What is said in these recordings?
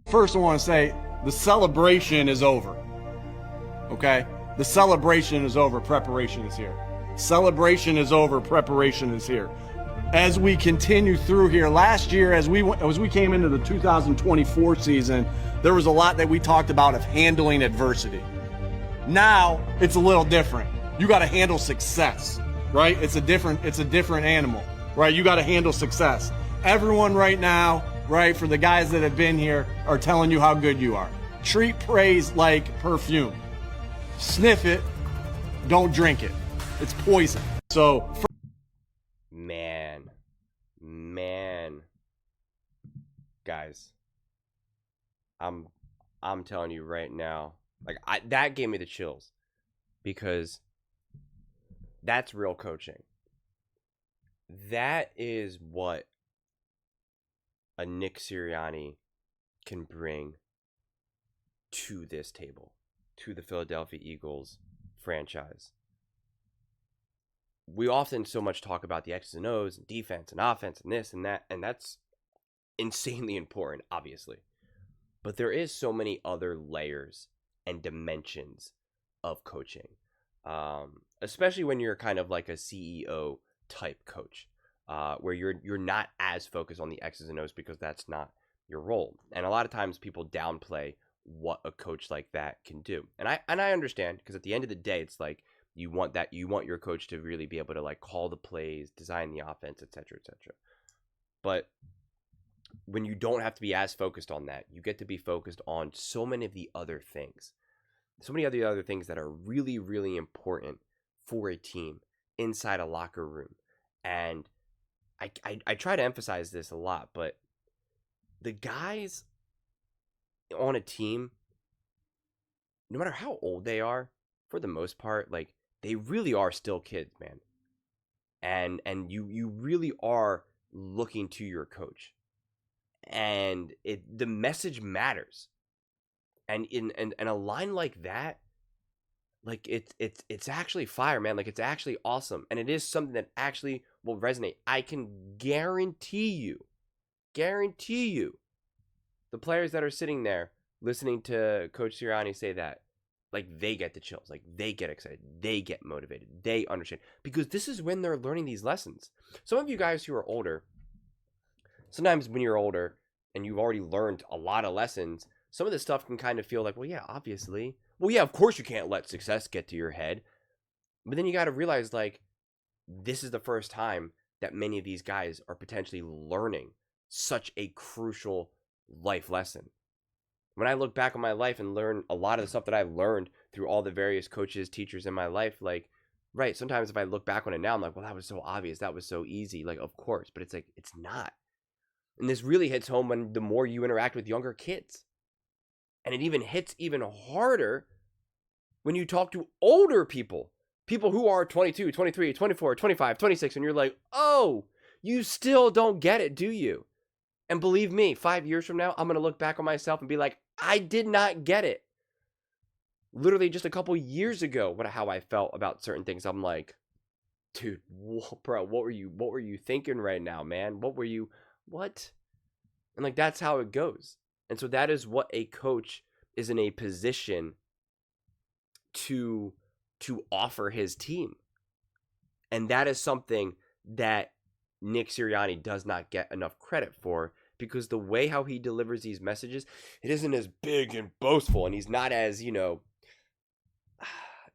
First, I want to say the celebration is over. Okay? The celebration is over. Preparation is here. Celebration is over. Preparation is here. As we continue through here, last year, as we came into the 2024 season, there was a lot that we talked about of handling adversity. Now it's a little different. You got to handle success, right? It's a different animal, right? You got to handle success. Everyone right now, right, for the guys that have been here, are telling you how good you are. Treat praise like perfume. Sniff it, don't drink it. It's poison. So, man, guys, I'm telling you right now, like that gave me the chills, because that's real coaching. That is what a Nick Sirianni can bring to this table, to the Philadelphia Eagles franchise. We often so much talk about the X's and O's and defense and offense and this and that, and that's insanely important, obviously. But there is so many other layers and dimensions of coaching, especially when you're kind of like a CEO type coach, where you're not as focused on the X's and O's because that's not your role. And a lot of times people downplay what a coach like that can do. And I understand, because at the end of the day, it's like you want your coach to really be able to like call the plays, design the offense, etc., etc. But when you don't have to be as focused on that, you get to be focused on so many of the other things. So many of the other things that are really, really important for a team inside a locker room. And I try to emphasize this a lot, but the guys on a team, no matter how old they are, for the most part, like, they really are still kids, man. And you really are looking to your coach. And the message matters. And in a line like that, like it's actually fire, man. Like, it's actually awesome. And it is something that actually will resonate. I can guarantee you, the players that are sitting there listening to Coach Sirianni say that, like, they get the chills, like, they get excited, they get motivated, they understand, because this is when they're learning these lessons. Some of you guys who are older, sometimes when you're older and you've already learned a lot of lessons, some of this stuff can kind of feel like, well, yeah, obviously. Well, yeah, of course you can't let success get to your head. But then you got to realize, like, this is the first time that many of these guys are potentially learning such a crucial life lesson. When I look back on my life and learn a lot of the stuff that I've learned through all the various coaches, teachers in my life, like, right, sometimes if I look back on it now, I'm like, well, that was so obvious, that was so easy, like, of course. But it's like, it's not. And this really hits home when the more you interact with younger kids. And it even hits even harder when you talk to older people who are 22, 23, 24, 25, 26, and you're like, oh, you still don't get it, do you? And believe me, 5 years from now, I'm going to look back on myself and be like, I did not get it. Literally just a couple years ago, how I felt about certain things, I'm like, dude, bro, what were you thinking right now, man? What? And like, that's how it goes. And so that is what a coach is in a position to offer his team. And that is something that Nick Sirianni does not get enough credit for, because the way how he delivers these messages, it isn't as big and boastful, and he's not as,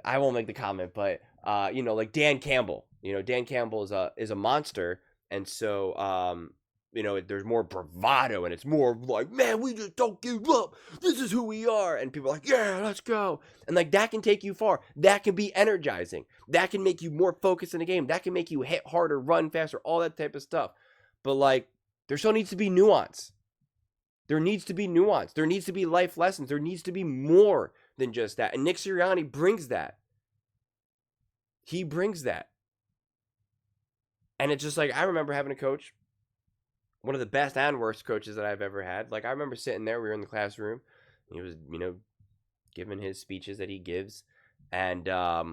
I won't make the comment, but like Dan Campbell. Dan Campbell is a monster, and so there's more bravado, and it's more like, man, we just don't give up. This is who we are. And people are like, yeah, let's go. And like, that can take you far. That can be energizing. That can make you more focused in the game. That can make you hit harder, run faster, all that type of stuff. But like, there still needs to be nuance. There needs to be nuance. There needs to be life lessons. There needs to be more than just that. And Nick Sirianni brings that. He brings that. And it's just like, I remember having a coach, one of the best and worst coaches that I've ever had. Like, I remember sitting there, we were in the classroom, and he was, giving his speeches that he gives. And, I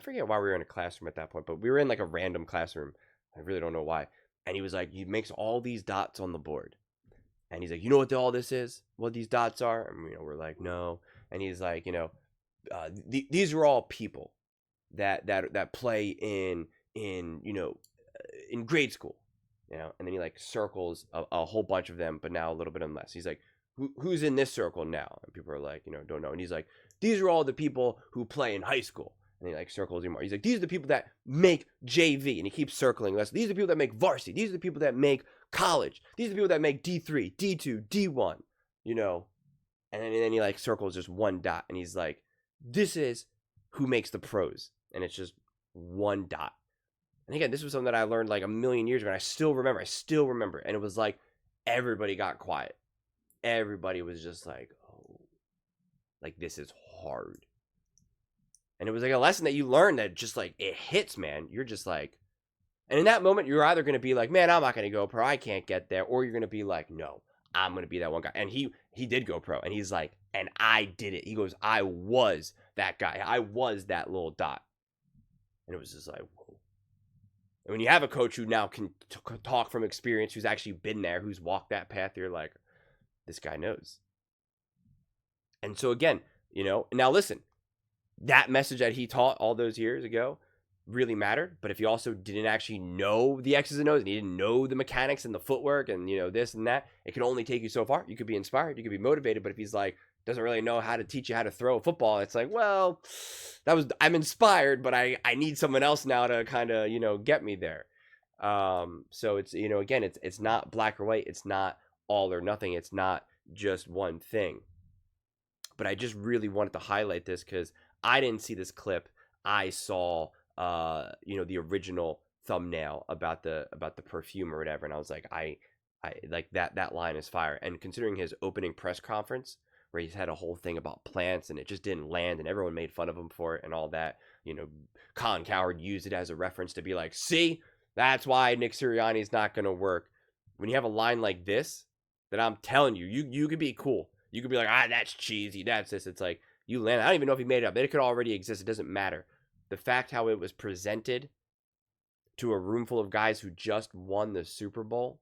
forget why we were in a classroom at that point, but we were in like a random classroom. I really don't know why. And he was like, he makes all these dots on the board. And he's like, you know what all this is? What these dots are? And, we're like, no. And he's like, these are all people that play in in grade school, And then he like circles a whole bunch of them, but now a little bit less. He's like, who's in this circle now? And people are like, don't know. And he's like, these are all the people who play in high school. And he like circles even more. He's like, these are the people that make JV, and he keeps circling less. These are the people that make varsity. These are the people that make college. These are the people that make D3, D2, D1. And then he like circles just one dot, and he's like, this is who makes the pros, and it's just one dot. And again, this was something that I learned like a million years ago, and I still remember. And it was like everybody got quiet. Everybody was just like, oh, like this is hard. And it was like a lesson that you learn that just like it hits, man. You're just like, and in that moment, you're either going to be like, man, I'm not going to go pro, I can't get there. Or you're going to be like, no, I'm going to be that one guy. And he did go pro, and he's like, and I did it. He goes, I was that guy. I was that little dot. And it was just like, whoa. And when you have a coach who now can talk from experience, who's actually been there, who's walked that path, you're like, this guy knows. And so again, now listen, that message that he taught all those years ago really mattered. But if you also didn't actually know the X's and O's, and you didn't know the mechanics and the footwork and, this and that, it can only take you so far. You could be inspired, you could be motivated. But if he's like, doesn't really know how to teach you how to throw a football, it's like, well, I'm inspired, but I need someone else now to kind of, get me there. So it's, again, it's not black or white. It's not all or nothing. It's not just one thing. But I just really wanted to highlight this because I didn't see this clip. I saw, the original thumbnail about the perfume or whatever. And I was like, I like that line is fire. And considering his opening press conference, where he's had a whole thing about plants and it just didn't land and everyone made fun of him for it and all that. Colin Cowherd used it as a reference to be like, see, that's why Nick Sirianni is not going to work. When you have a line like this, that I'm telling you, you could be cool. You could be like, that's cheesy, that's this. It's like, you land. I don't even know if he made it up. It could already exist. It doesn't matter. The fact how it was presented to a room full of guys who just won the Super Bowl,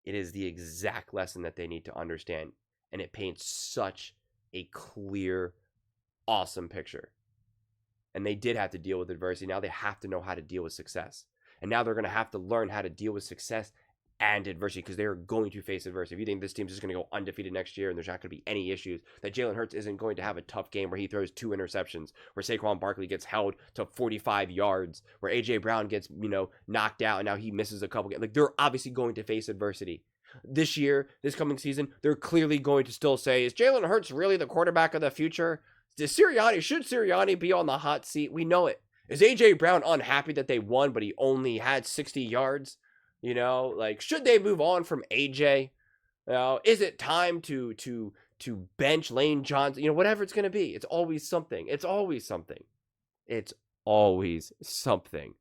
it is the exact lesson that they need to understand. And it paints such a clear, awesome picture. And they did have to deal with adversity. Now they have to know how to deal with success. And now they're going to have to learn how to deal with success and adversity because they are going to face adversity. If you think this team's just going to go undefeated next year and there's not going to be any issues, that Jalen Hurts isn't going to have a tough game where he throws 2 interceptions, where Saquon Barkley gets held to 45 yards, where A.J. Brown gets, knocked out and now he misses a couple games. Like, they're obviously going to face adversity. This year, this coming season, they're clearly going to still say, is Jalen Hurts really the quarterback of the future? Should Sirianni be on the hot seat? We know it. Is A.J. Brown unhappy that they won, but he only had 60 yards? Should they move on from AJ? Is it time to bench Lane Johnson? Whatever it's going to be. It's always something. It's always something. It's always something.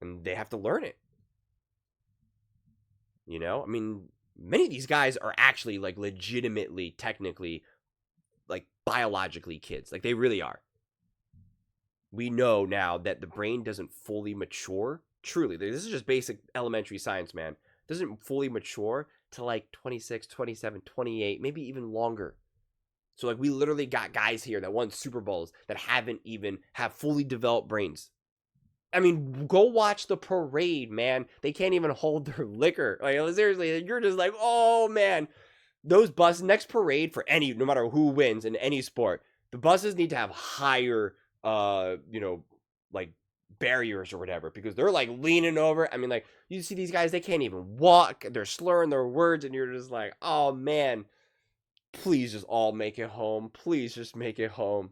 And they have to learn it. Many of these guys are actually like legitimately, technically, like biologically kids. Like they really are. We know now that the brain doesn't fully mature. Truly, this is just basic elementary science, man. It doesn't fully mature to like 26, 27, 28, maybe even longer. So like we literally got guys here that won Super Bowls that haven't even have fully developed brains. Go watch the parade, man. They can't even hold their liquor. Like seriously, you're just like, oh man. Those buses, next parade for no matter who wins in any sport, the buses need to have higher like barriers or whatever, because they're like leaning over. You see these guys, they can't even walk. They're slurring their words, and you're just like, oh man, please just all make it home. Please just make it home.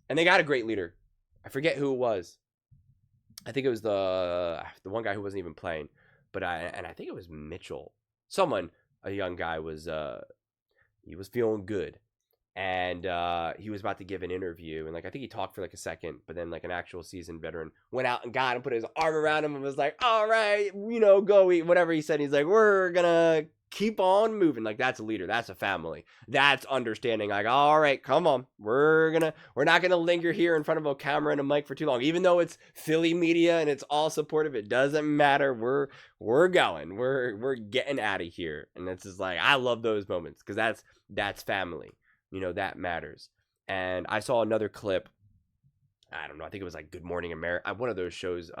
And they got a great leader. I forget who it was. I think it was the one guy who wasn't even playing, but I think it was Mitchell. A young guy was he was feeling good. And he was about to give an interview, and I think he talked for a second, but then an actual seasoned veteran went out and got him, put his arm around him, and was like, "All right, go eat," whatever he said. He's like, "We're gonna keep on moving. Like, that's a leader. That's a family. That's understanding. Like, all right, come on. We're not gonna linger here in front of a camera and a mic for too long. Even though it's Philly media and it's all supportive, it doesn't matter. We're going. We're getting out of here. And it's just like, I love those moments because that's family. That matters. And I saw another clip. I don't know. I think it was like Good Morning America. One of those shows.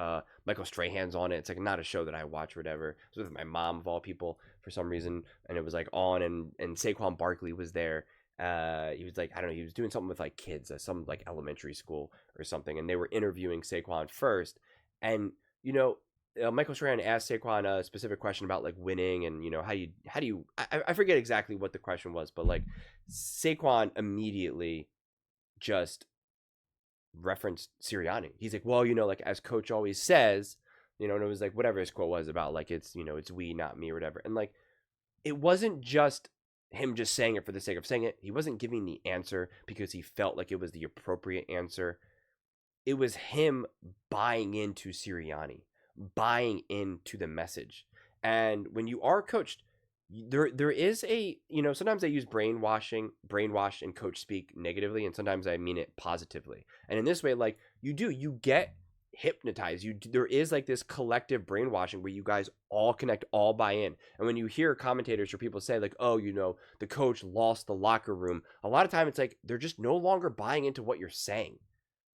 Michael Strahan's on it. It's like not a show that I watch or whatever. It was with my mom of all people for some reason, and it was like on, and Saquon Barkley was there. He was like, I don't know. He was doing something with like kids, some like elementary school or something, and they were interviewing Saquon first. And Michael Strahan asked Saquon a specific question about like winning, and how do you I forget exactly what the question was, but like Saquon immediately just referenced Sirianni. He's like, well, like as coach always says, and it was like whatever his quote was about, like it's it's we, not me, or whatever. And like it wasn't just him just saying it for the sake of saying it. He wasn't giving the answer because he felt like it was the appropriate answer. It was him buying into Sirianni, buying into the message. And when you are coached, there is a, sometimes I use brainwash and coach speak negatively, and sometimes I mean it positively. And in this way, like you get hypnotized. There is like this collective brainwashing where you guys all connect, all buy in. And when you hear commentators or people say like, oh, the coach lost the locker room, a lot of time it's like they're just no longer buying into what you're saying.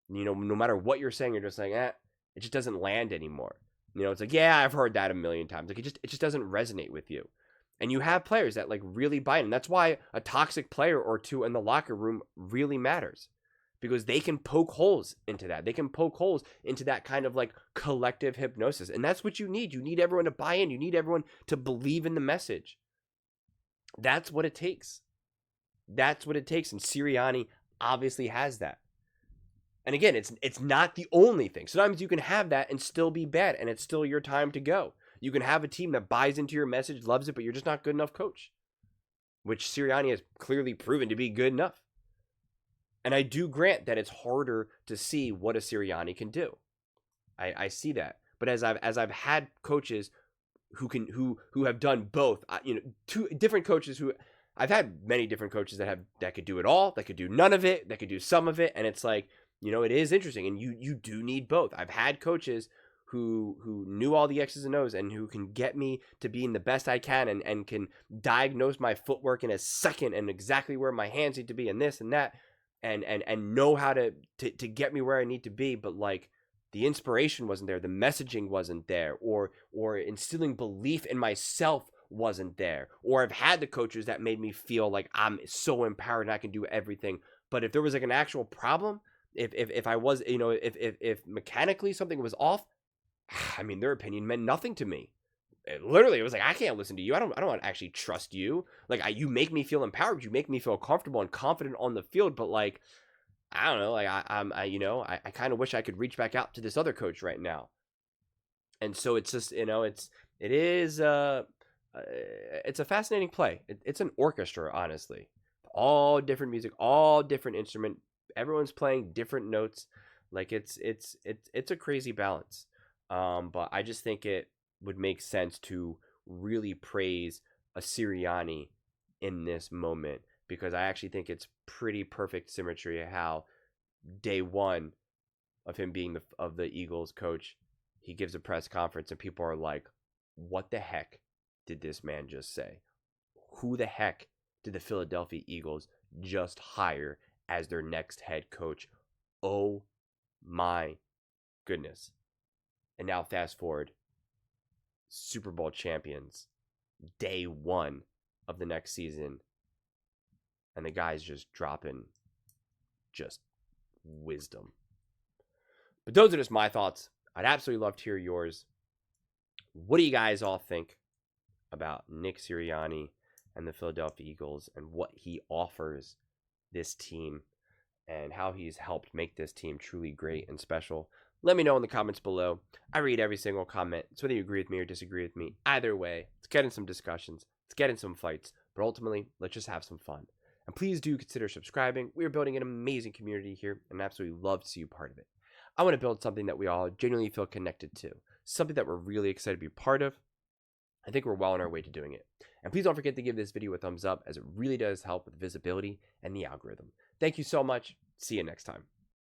No matter what you're saying, you're just like, it just doesn't land anymore. It's like, yeah, I've heard that a million times. Like it just doesn't resonate with you. And you have players that like really buy in. And that's why a toxic player or two in the locker room really matters, because they can poke holes into that. They can poke holes into that kind of like collective hypnosis. And that's what you need. You need everyone to buy in. You need everyone to believe in the message. That's what it takes. That's what it takes. And Sirianni obviously has that. And again, it's not the only thing. Sometimes you can have that and still be bad, and it's still your time to go. You can have a team that buys into your message, loves it, but you're just not good enough coach, which Sirianni has clearly proven to be good enough. And I do grant that it's harder to see what a Sirianni can do. I see that. But as I've had coaches who have done both, two different coaches who I've had many different coaches that could do it all, that could do none of it, that could do some of it, and it's like, it is interesting, and you do need both. I've had coaches who knew all the X's and O's and who can get me to being the best I can, and can diagnose my footwork in a second and exactly where my hands need to be and this and that, and know how to get me where I need to be. But like the inspiration wasn't there, the messaging wasn't there, or instilling belief in myself wasn't there. Or I've had the coaches that made me feel like I'm so empowered and I can do everything. But if there was like an actual problem, if I was, if mechanically something was off, I mean, their opinion meant nothing to me. It was like, I can't listen to you. I don't want to actually trust you. Like, you make me feel empowered. You make me feel comfortable and confident on the field. But like, I don't know. Like, I kind of wish I could reach back out to this other coach right now. And so it's just, it's a fascinating play. It's an orchestra, honestly. All different music, all different instrument. Everyone's playing different notes. Like it's a crazy balance. But I just think it would make sense to really praise a Sirianni in this moment, because I actually think it's pretty perfect symmetry of how day one of him being the Eagles coach, he gives a press conference and people are like, what the heck did this man just say? Who the heck did the Philadelphia Eagles just hire as their next head coach? Oh my goodness. And now fast forward, Super Bowl champions, day one of the next season, and the guy's just dropping just wisdom. But those are just my thoughts. I'd absolutely love to hear yours. What do you guys all think about Nick Sirianni and the Philadelphia Eagles, and what he offers this team, and how he's helped make this team truly great and special? Let me know in the comments below. I read every single comment. So whether you agree with me or disagree with me, either way, let's get in some discussions. Let's get in some fights. But ultimately, let's just have some fun. And please do consider subscribing. We are building an amazing community here, and I absolutely love to see you part of it. I want to build something that we all genuinely feel connected to. Something that we're really excited to be part of. I think we're well on our way to doing it. And please don't forget to give this video a thumbs up, as it really does help with visibility and the algorithm. Thank you so much. See you next time.